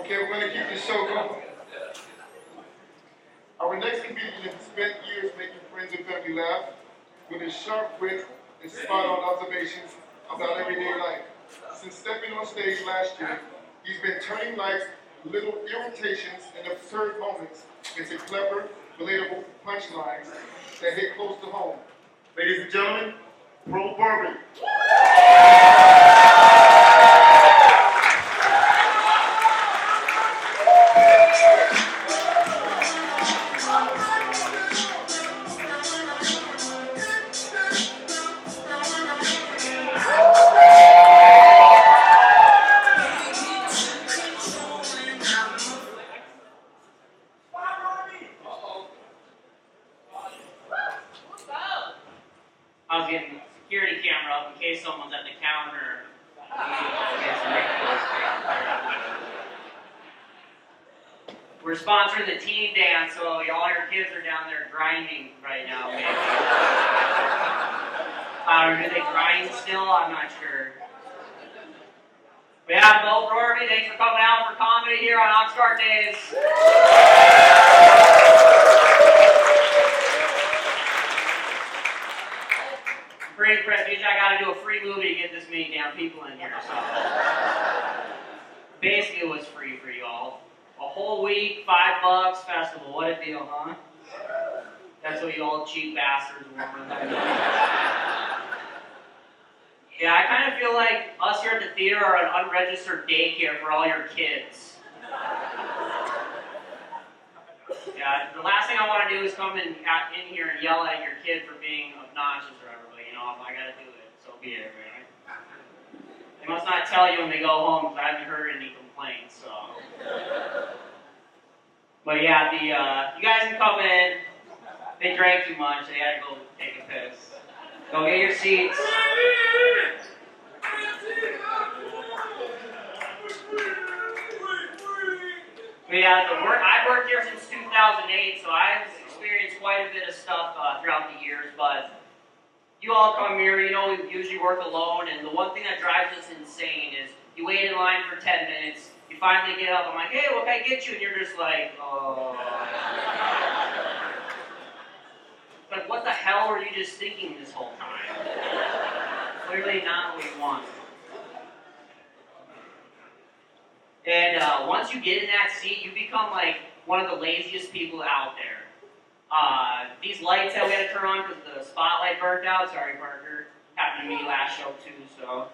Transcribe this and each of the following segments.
Okay, we're going to keep the show going. Our next comedian has spent years making friends and family laugh with his sharp wit and spot-on observations about everyday life. Since stepping on stage last year, he's been turning life's little irritations and absurd moments into clever, relatable punchlines that hit close to home. Ladies and gentlemen, Brorby. I was getting a security camera up in case someone's at the counter. We're sponsoring the teen dance, so all your kids are down there grinding right now, maybe. Do they grind still? I'm not sure. We have Bo Brorby. Thanks for coming out for comedy here on Oxnard Days. Pretty impressed. Usually I gotta do a free movie to get this many damn people in here, so. Basically it was free for you all. A whole week, $5 festival. What a deal, huh? That's what you all cheap bastards want. Yeah, I kind of feel like us here at the theater are an unregistered daycare for all your kids. Yeah, the last thing I want to do is come in here and yell at your kid for being obnoxious or whatever, but you know, if I gotta do it, so be it, right? They must not tell you when they go home, because I haven't heard any complaints, so. But yeah, you guys can come in. They drank too much, they had to go take a piss. Go get your seats. But yeah, I've worked here since 2008, so I've experienced quite a bit of stuff throughout the years, but you all come here, you know, we usually work alone, and the one thing that drives us insane is you wait in line for 10 minutes, you finally get up, I'm like, hey, what can I get you? And you're just like, oh. Like, what the hell were you just thinking this whole time? Clearly not what you want. And once you get in that seat, you become like one of the laziest people out there. These lights that we had to turn on because the spotlight burnt out. Sorry, Parker. Happened to me last show too. So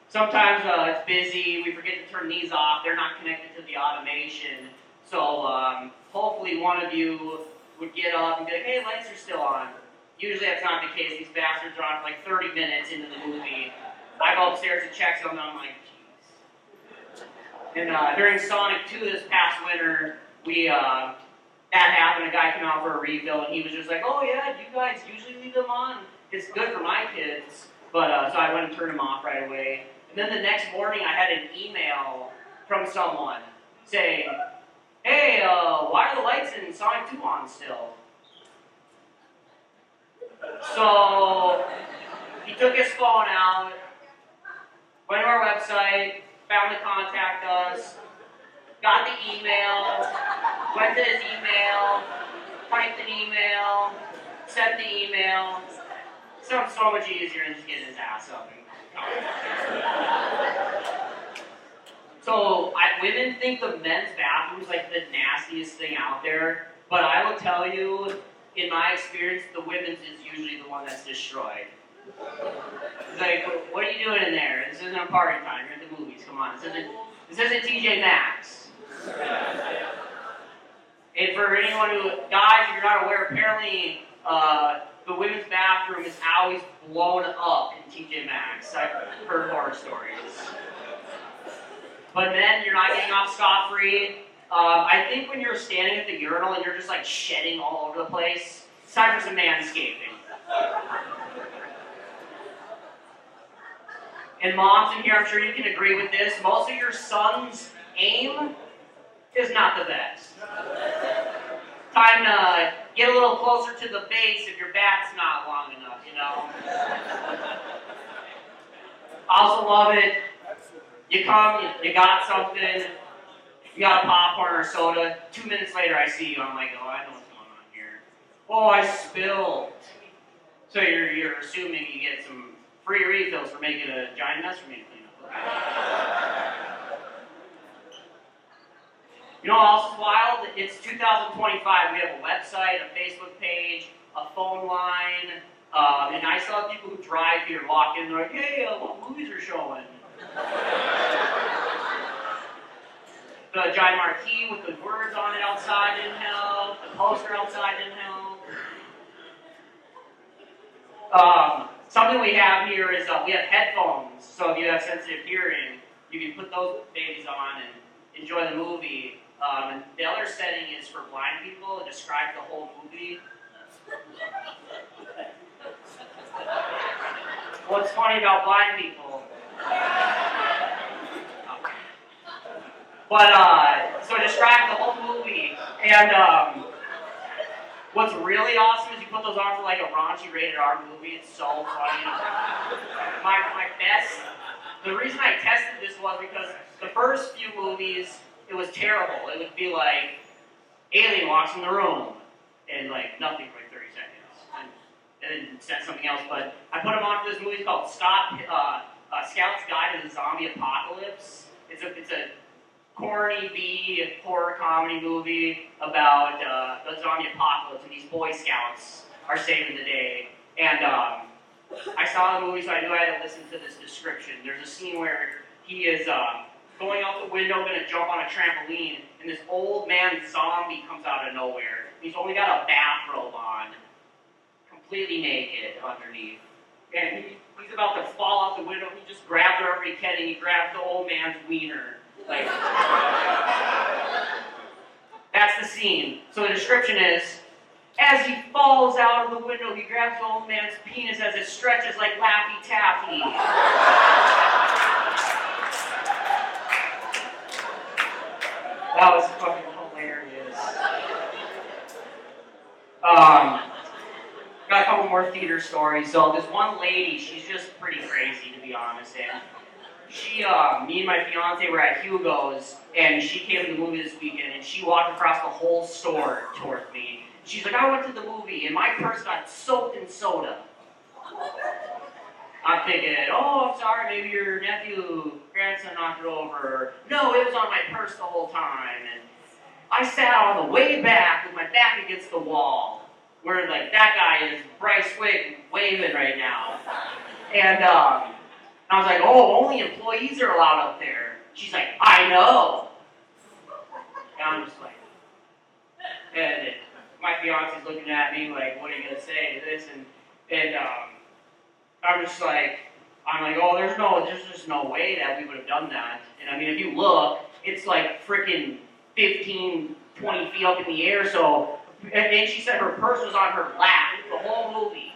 sometimes it's busy. We forget to turn these off. They're not connected to the automation. So hopefully one of you would get up and be like, hey, lights are still on. Usually that's not the case. These bastards are on for like 30 minutes into the movie. I go upstairs to check something, and I'm like, and during Sonic 2 this past winter, that happened. A guy came out for a refill, and he was just like, oh yeah, you guys usually leave them on. It's good for my kids. But so I went and turned them off right away. And then the next morning, I had an email from someone saying, hey, why are the lights in Sonic 2 on still? So he took his phone out, went to our website, found to contact us, got the email, went to his email, typed an email, sent the email. So much easier than just getting his ass up. So women think the men's bathroom is like the nastiest thing out there, but I will tell you, in my experience, the women's is usually the one that's destroyed. It's like, what are you doing in there? This isn't a party time. You're at the movies. Come on. This isn't TJ Maxx. And for anyone guys, if you're not aware, apparently the women's bathroom is always blown up in TJ Maxx. I've heard horror stories. But men, you're not getting off scot-free. I think when you're standing at the urinal and you're just like shedding all over the place, it's time for some manscaping. And moms in here, I'm sure you can agree with this, most of your son's aim is not the best. Time to get a little closer to the base if your bat's not long enough, you know? I also love it. You come, you got something, You got a popcorn or a soda. 2 minutes later, I see you. I'm like, oh, I know what's going on here. Oh, I spilled. So you're assuming you get some free refills for making a giant mess for me to clean up. Okay. You know what else is wild? It's 2025. We have a website, a Facebook page, a phone line, and I still have people who drive here walk in. They're like, hey, what movies are showing? The giant marquee with the words on it outside didn't help. The poster outside didn't help. Something we have here is we have headphones. So if you have sensitive hearing, you can put those babies on and enjoy the movie. And the other setting is for blind people and describe the whole movie. What's funny about blind people? But, so describe the whole movie, and what's really awesome is you put those on for like a raunchy rated R movie. It's so funny. My best, the reason I tested this was because the first few movies, it was terrible. It would be like, alien walks in the room, and like nothing for like 30 seconds. And then said something else, but I put them on for this movie called Scout's Guide to the Zombie Apocalypse. It's a corny B horror comedy movie about the zombie apocalypse, and these Boy Scouts are saving the day. And I saw the movie, so I knew I had to listen to this description. There's a scene where he is going out the window, going to jump on a trampoline, and this old man zombie comes out of nowhere. He's only got a bathrobe on, completely naked underneath. And he's about to fall out the window. He just grabs wherever he can, and he grabs the old man's wiener. Like, that's the scene. So the description is, as he falls out of the window, he grabs the old man's penis as it stretches like Laffy Taffy. That was fucking hilarious. Got a couple more theater stories. So this one lady, she's just pretty crazy, to be honest. And she, me and my fiance were at Hugo's, and she came to the movie this weekend, and she walked across the whole store towards me. She's like, I went to the movie, and my purse got soaked in soda. I'm thinking, oh, I'm sorry, maybe your grandson knocked it over. No, it was on my purse the whole time. And I sat on the way back with my back against the wall, where like that guy is Bryce Wick waving right now. And I was like, oh, only employees are allowed up there. She's like, I know. And I'm just like, and my fiance's looking at me like, what are you going to say to this? And I'm just like, oh, there's just no way that we would have done that. And I mean, if you look, it's like freaking 15, 20 feet up in the air. So, and she said her purse was on her lap the whole movie.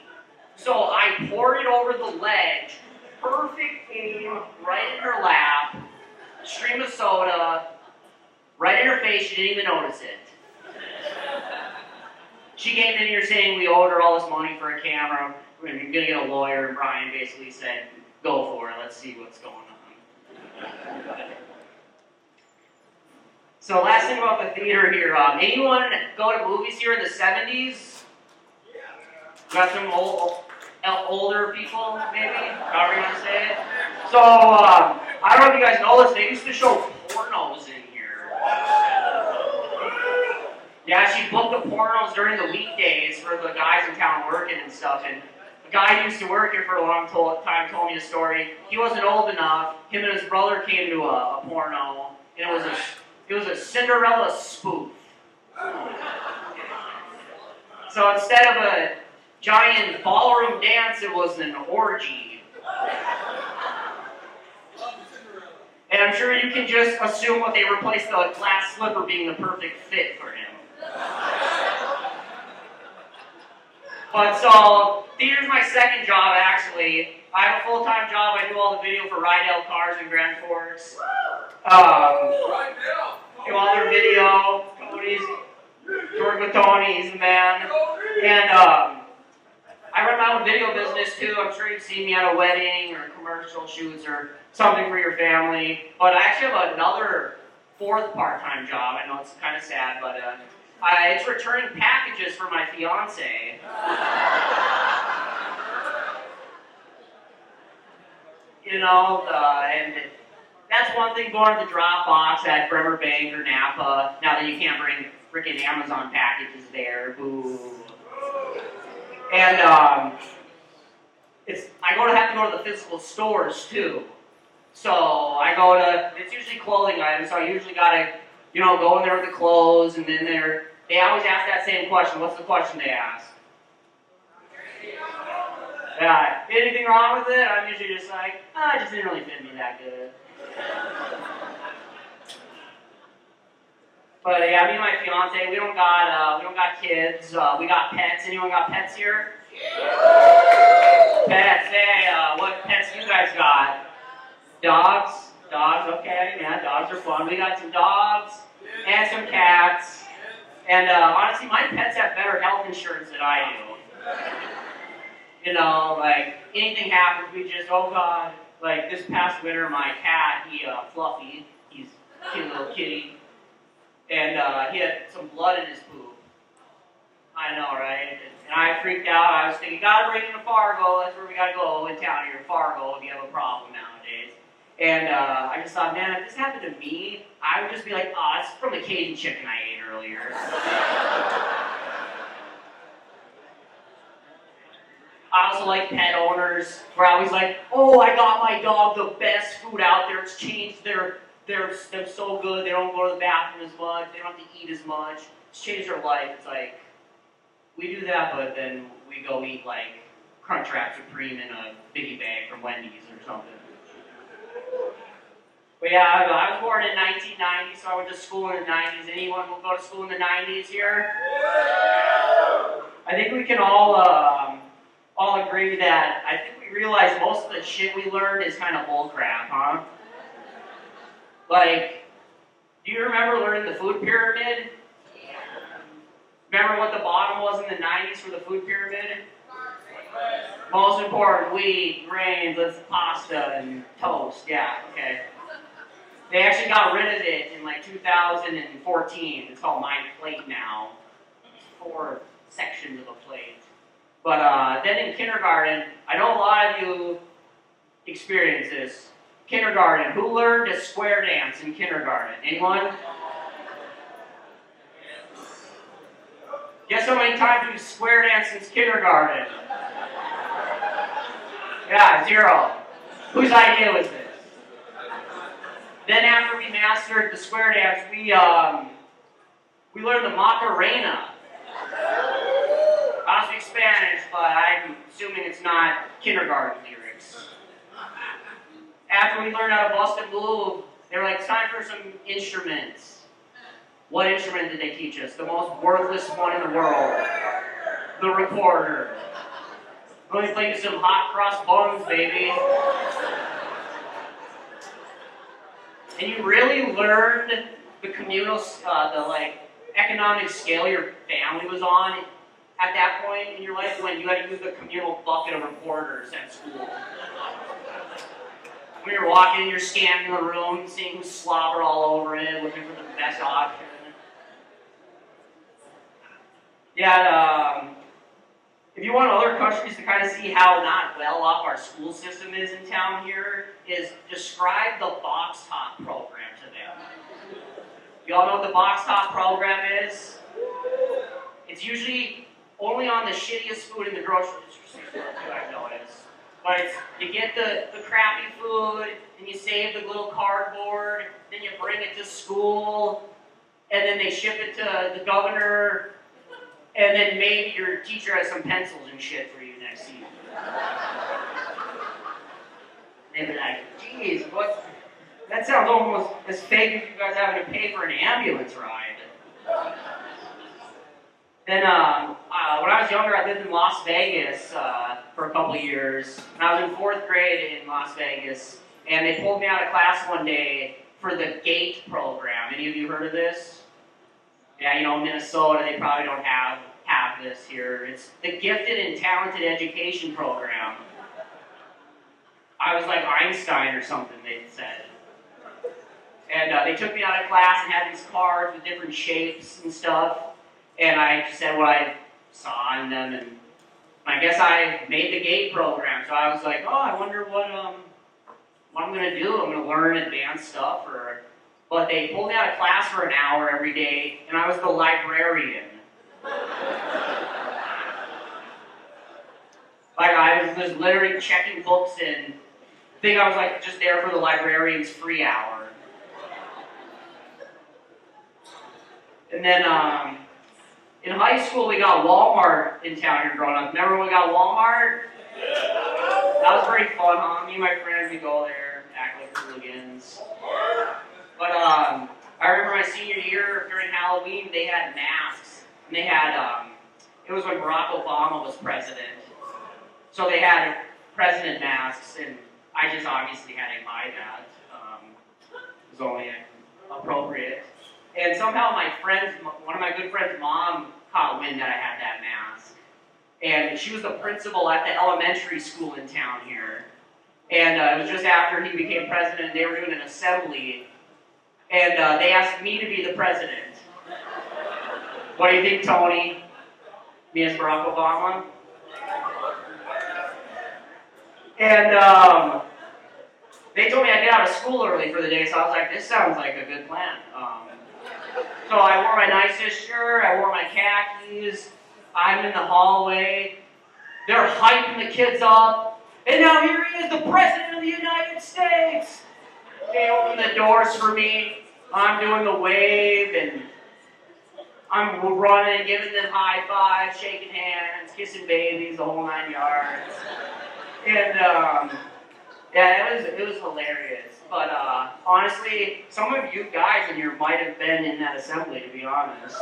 So I poured it over the ledge, perfect aim, right in her lap, stream of soda, right in her face. She didn't even notice it. She came in here saying we owed her all this money for a camera. We're going to get a lawyer, and Brian basically said, go for it, let's see what's going on. So last thing about the theater here, anyone go to movies here in the 70s? Got some older people, maybe? However you want to say it. So, I don't know if you guys know this, they used to show pornos in here. Yeah, she booked the pornos during the weekdays for the guys in town working and stuff, and a guy who used to work here for a long time told me a story. He wasn't old enough. Him and his brother came to a porno, and it was a Cinderella spoof. So instead of a giant ballroom dance, it was an orgy. And I'm sure you can just assume what they replaced the glass slipper being the perfect fit for him. But so, theater's my second job actually. I have a full-time job. I do all the video for Rydell Cars in Grand Forks. Do all their video. Cody's working with Tony, he's the man. And I run my own video business too. I'm sure you've seen me at a wedding or commercial shoots or something for your family. But I actually have another fourth part-time job. I know it's kind of sad, but it's returning packages for my fiance. And that's one thing going to the drop box at Bremer Bank or Napa. Now that you can't bring freaking Amazon packages there, boo. And I have to go to the physical stores too. So I go to, it's usually clothing items, so I usually gotta, go in there with the clothes, and then they always ask that same question. What's the question they ask? Yeah, anything wrong with it? I'm usually just like, it just didn't really fit me that good. But yeah, me and my fiance, we don't got kids. We got pets. Anyone got pets here? Pets. Hey, what pets you guys got? Dogs. Dogs. Okay, yeah, dogs are fun. We got some dogs and some cats. And honestly, my pets have better health insurance than I do. Like anything happens, we just, oh God. Like this past winter, my cat, Fluffy, he's a cute little kitty. And he had some blood in his poop. I know, right? And I freaked out. I was thinking, gotta bring him to Fargo. That's where we gotta go in town here, Fargo, if you have a problem nowadays. And I just thought, man, if this happened to me, I would just be like, oh, it's from the Cajun chicken I ate earlier. I also like pet owners, where I was like, oh, I got my dog the best food out there. It's changed they're so good, they don't go to the bathroom as much, they don't have to eat as much. It's changed their life. It's like, we do that, but then we go eat like Crunchwrap Supreme in a biggie bag from Wendy's or something. But yeah, I was born in 1990, so I went to school in the 90s. Anyone who go to school in the 90s here? I think we can all agree that I think we realize most of the shit we learned is kind of bullcrap, huh? Like, do you remember learning the food pyramid? Remember what the bottom was in the 90s for the food pyramid? Most important, wheat, grains, pasta, and toast. Yeah, okay. They actually got rid of it in like 2014. It's called My Plate now. It's 4 sections of a plate. But then in kindergarten, I know a lot of you experience this. Kindergarten, who learned a square dance in kindergarten? Anyone? Guess how many times you square dance since kindergarten? Yeah, 0. Whose idea was this? Then after we mastered the square dance, we learned the Macarena. I don't speak Spanish, but I'm assuming it's not kindergarten lyrics. After we learned how to bust a move, they were like, it's time for some instruments. What instrument did they teach us? The most worthless one in the world. The recorder. Let me play you some hot cross buns, baby. And you really learned the communal, economic scale your family was on at that point in your life when you had to use the communal bucket of reporters at school. When you're walking, you're scanning the room, seeing who's slobbered all over it, looking for the best option. Yeah, if you want other countries to kind of see how not well off our school system is in town here, is describe the box top program to them. You all know what the box top program is? It's usually only on the shittiest food in the grocery store, I've noticed. But you get the crappy food, and you save the little cardboard, then you bring it to school, and then they ship it to the governor, and then maybe your teacher has some pencils and shit for you next season. They'd be like, geez, what? That sounds almost as fake as you guys having to pay for an ambulance ride. Then, when I was younger, I lived in Las Vegas for a couple of years. And I was in 4th grade in Las Vegas, and they pulled me out of class one day for the GATE program. Any of you heard of this? Yeah, Minnesota, they probably don't have this here. It's the Gifted and Talented Education Program. I was like Einstein or something, they said. And they took me out of class and had these cards with different shapes and stuff. And I just said what I saw in them, and I guess I made the GATE program. So I was like, oh, I wonder what I'm going to do. I'm going to learn advanced stuff. But they pulled me out of class for an hour every day, and I was the librarian. Like, I was just literally checking books, and I think I was like just there for the librarian's free hour. And then in high school, we got Walmart in town here growing up. Remember when we got Walmart? That was pretty fun, huh? Me and my friends, we go there, act like hooligans. But I remember my senior year during Halloween, they had masks. And they had, it was when Barack Obama was president. So they had president masks, and I just obviously had to buy that. It was only appropriate. And somehow one of my good friends' mom caught wind that I had that mask. And she was the principal at the elementary school in town here. And it was just after he became president, they were doing an assembly. And they asked me to be the president. What do you think, Tony? Me as Barack Obama? And they told me I'd get out of school early for the day, so I was like, this sounds like a good plan. So I wore my nicest shirt, I wore my khakis, I'm in the hallway, they're hyping the kids up, and now here he is, the President of the United States! They open the doors for me, I'm doing the wave, and I'm running, giving them high fives, shaking hands, kissing babies, the whole 9 yards. And yeah, it was hilarious. But honestly, some of you guys in here might have been in that assembly, to be honest.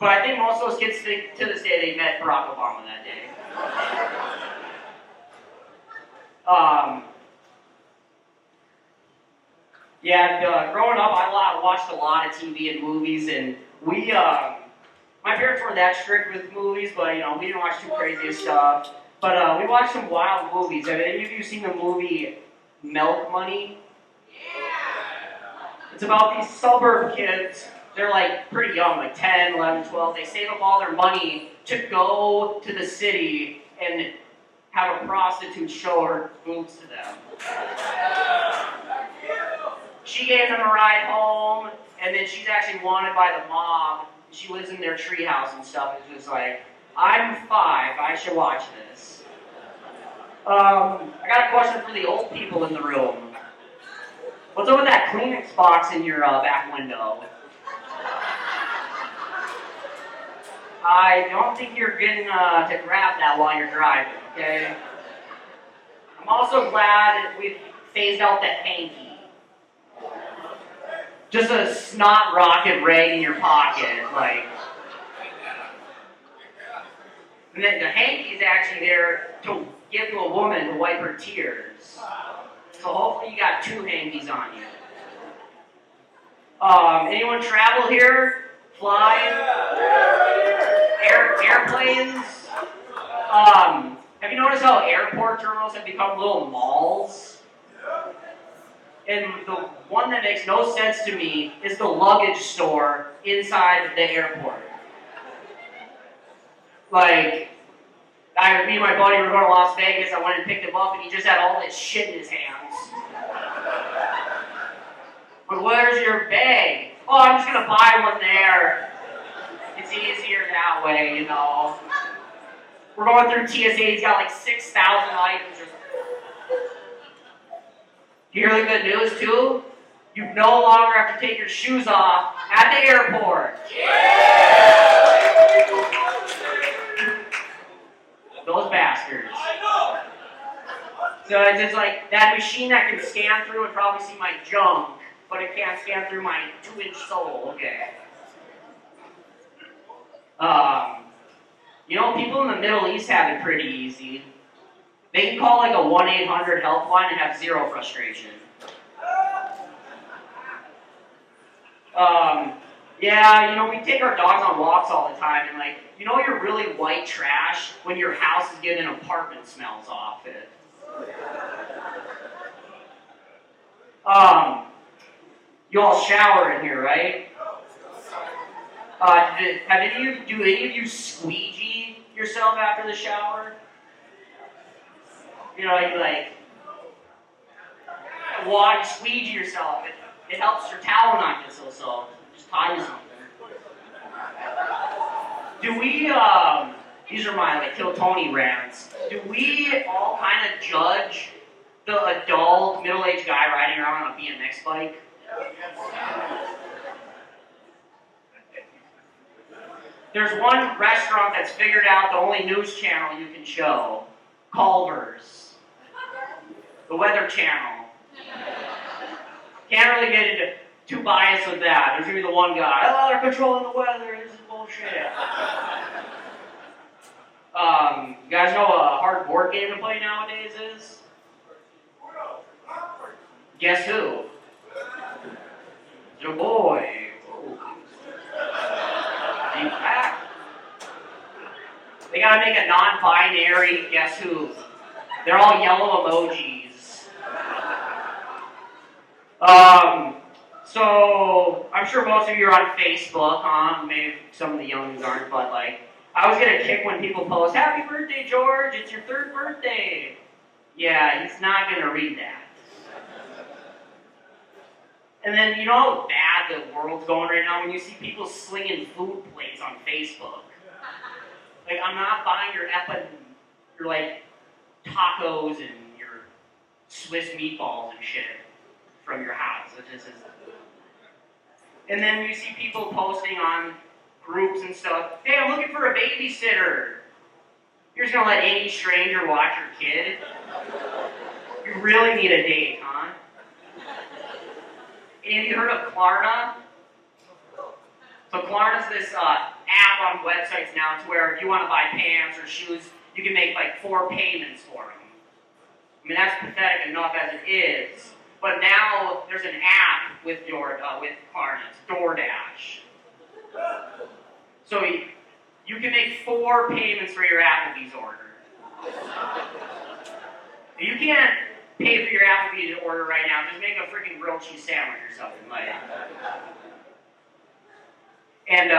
But I think most of those kids think to this day they met Barack Obama that day. Growing up, I watched a lot of TV and movies, and my parents weren't that strict with movies, but we didn't watch too crazy stuff. But we watched some wild movies. Have any of you seen the movie Milk Money? Yeah! It's about these suburb kids. They're like pretty young, like 10, 11, 12. They save up all their money to go to the city and have a prostitute show her boobs to them. She gave them a ride home, and then she's actually wanted by the mob. She lives in their treehouse and stuff. It's just like, I'm 5, I should watch this. I got a question for the old people in the room. What's up with that Kleenex box in your back window? I don't think you're getting to grab that while you're driving, okay? I'm also glad we've phased out the hanky. Just a snot rocket rag in your pocket, like. And then the hanky is actually there to give to a woman to wipe her tears. So hopefully you got 2 hankies on you. Anyone travel here? Fly? Airplanes? Have you noticed how airport terminals have become little malls? And the one that makes no sense to me is the luggage store inside the airport. Like, me and my buddy were going to Las Vegas, I went and picked him up, and he just had all this shit in his hands. But where's your bag? Oh, I'm just going to buy one there. It's easier that way, We're going through TSA, he's got like 6,000 items. You hear the good news too? You no longer have to take your shoes off at the airport. Those bastards. So it's just like that machine that can scan through and probably see my junk, but it can't scan through my 2-inch sole. Okay. People in the Middle East have it pretty easy. They can call like a 1-800 helpline and have 0 frustration. We take our dogs on walks all the time, and you're really white trash when your house is getting apartment smells off it. You all shower in here, right? Do any of you squeegee yourself after the shower? You know, you like squeegee yourself. It helps your towel not get so soaked. Just tie to something. Do we, these are my like Kill Tony rants. Do we all kind of judge the adult, middle-aged guy riding around on a BMX bike? There's one restaurant that's figured out the only news channel you can show. Culver's. The Weather Channel. Can't really get into too biased with that. There's gonna be the one guy, oh, they're controlling the weather, this is bullshit. You guys know what a hard board game to play nowadays is? Guess who? It's your boy. They gotta make a non-binary guess who. They're all yellow emojis. So I'm sure most of you are on Facebook, huh? Maybe some of the youngs aren't, but like, I always get a kick when people post, "Happy birthday, George! It's your 3rd birthday." Yeah, he's not gonna read that. And then you know how bad the world's going right now when you see people slinging food plates on Facebook. Like, I'm not buying your like tacos and your Swiss meatballs and shit from your house. It just is. And then you see people posting on groups and stuff. Hey, I'm looking for a babysitter. You're just gonna let any stranger watch your kid? You really need a date, huh? Have you heard of Klarna? So Klarna's this app on websites now to where if you want to buy pants or shoes, you can make like 4 payments for them. I mean, that's pathetic enough as it is. But now there's an app with Klarna. It's DoorDash. So you can make 4 payments for your Applebee's order. You can't pay for your Applebee's order right now. Just make a freaking grilled cheese sandwich or something like that. And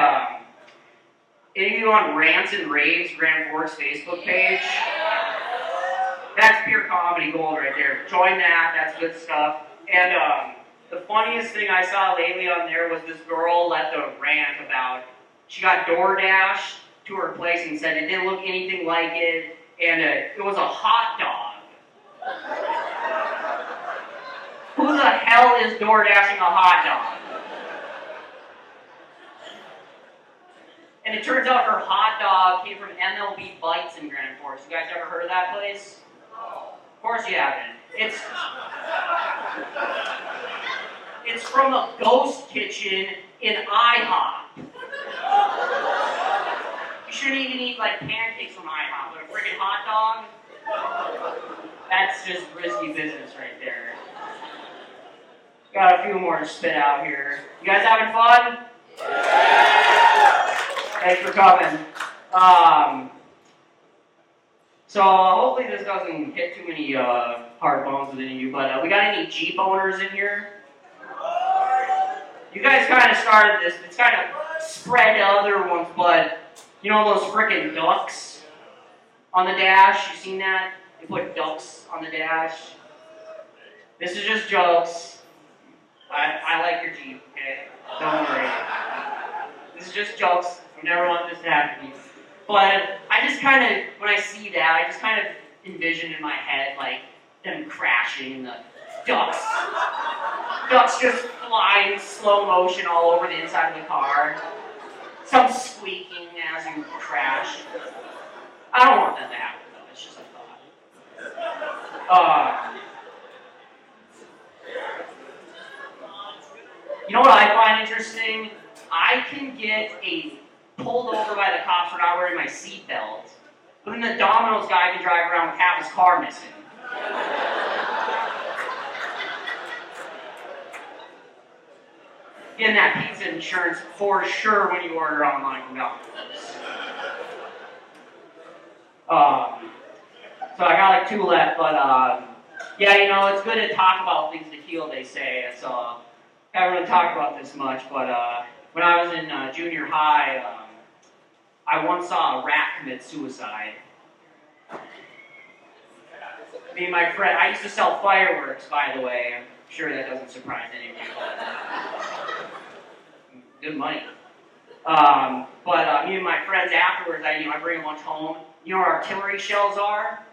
any of you on Rants and Raves, Grand Forks Facebook page? That's pure comedy gold right there. Join that. That's good stuff. And the funniest thing I saw lately on there was this girl left a rant about she got DoorDash to her place and said it didn't look anything like it, and it was a hot dog. Who the hell is DoorDashing a hot dog? And it turns out her hot dog came from MLB Bites in Grand Forks. You guys ever heard of that place? Of course you haven't. It's from a ghost kitchen in IHOP. You shouldn't even eat like pancakes from IHOP, but a freaking hot dog? That's just risky business right there. Got a few more to spit out here. You guys having fun? Thanks for coming. So hopefully this doesn't hit too many hard bones with any of you, but we got any Jeep owners in here? You guys kind of started this. It's kind of spread to other ones, but you know those frickin' ducks on the dash? You seen that? They put ducks on the dash. This is just jokes. I like your Jeep, okay? Don't worry. This is just jokes. I never want this to happen to you. But I just kind of, when I see that, I just kind of envision in my head, like, them crashing and the ducks just flying slow motion all over the inside of the car. Some squeaking as you crash. I don't want that to happen, though. It's just a thought. You know what I find interesting? I can get pulled over by the cops for not wearing my seatbelt, but then the Domino's guy can drive around with half his car missing. Getting that pizza insurance for sure when you order online from Domino's. So I got like 2 left, but yeah, you know, it's good to talk about things to heal, they say. So haven't really talked about this much, but when I was in junior high, I once saw a rat commit suicide. Me and my friend, I used to sell fireworks, by the way. I'm sure that doesn't surprise any of you. Good money. But me and my friends afterwards, I bring a bunch home. You know where artillery shells are?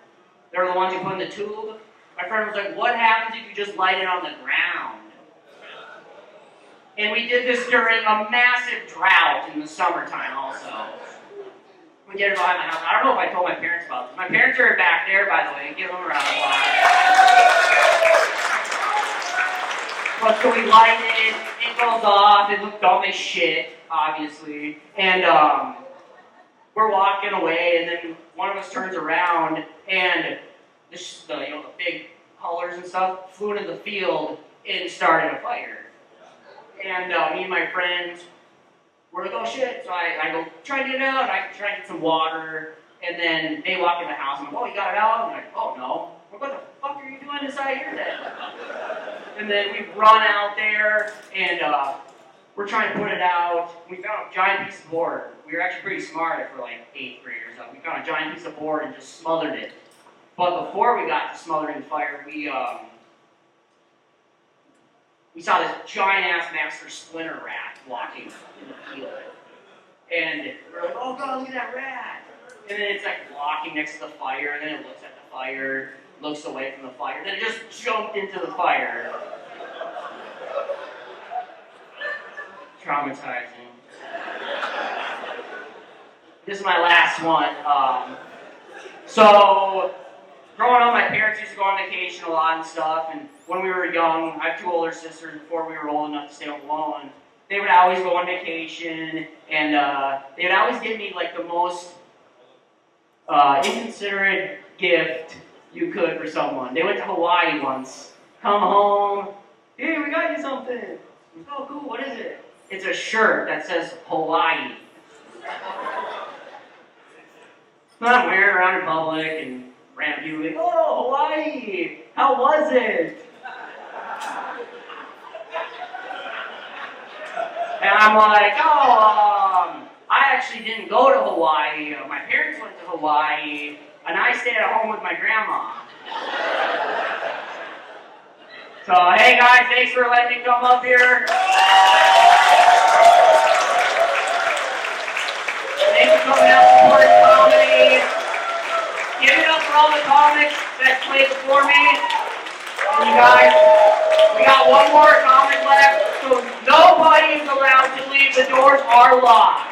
They're the ones you put in the tube. My friend was like, what happens if you just light it on the ground? And we did this during a massive drought in the summertime also. We did it behind my house. I don't know if I told my parents about this. My parents are back there, by the way. Give them a round of applause. But so we light it, it goes off, it looked dumb as shit, obviously. And we're walking away, and then one of us turns around, and the big colors and stuff flew into the field and started a fire. And me and my friends were like, oh shit. So I go, try to get it out. I try to get some water. And then they walk in the house. And I'm like, oh, you got it out? And I'm like, oh, no. What the fuck are you doing inside here then? And then we run out there, and we're trying to put it out. We found a giant piece of board. We were actually pretty smart for like 8th graders. We found a giant piece of board and just smothered it. But before we got to smothering the fire, we saw this giant-ass Master Splinter rat walking in the field. And we're like, oh god, look at that rat. And then it's like walking next to the fire, and then it looks at the fire, looks away from the fire, then it just jumped into the fire. Traumatizing. This is my last one. So, growing up, my parents used to go on vacation a lot and stuff, and when we were young, I have 2 older sisters. Before we were old enough to stay home alone, they would always go on vacation, and they would always give me like the most inconsiderate gift you could for someone. They went to Hawaii once. Come home, hey, we got you something. Like, oh, cool, what is it? It's a shirt that says Hawaii. I'm wearing it around in public, and random people like, oh, Hawaii, how was it? And I'm like, oh, I actually didn't go to Hawaii. My parents went to Hawaii, and I stayed at home with my grandma. So, hey guys, thanks for letting me come up here. Thanks for coming out to support comedy. Give it up for all the comics that played before me. And you guys, we got one more comic left, so nobody is allowed to leave. The doors are locked.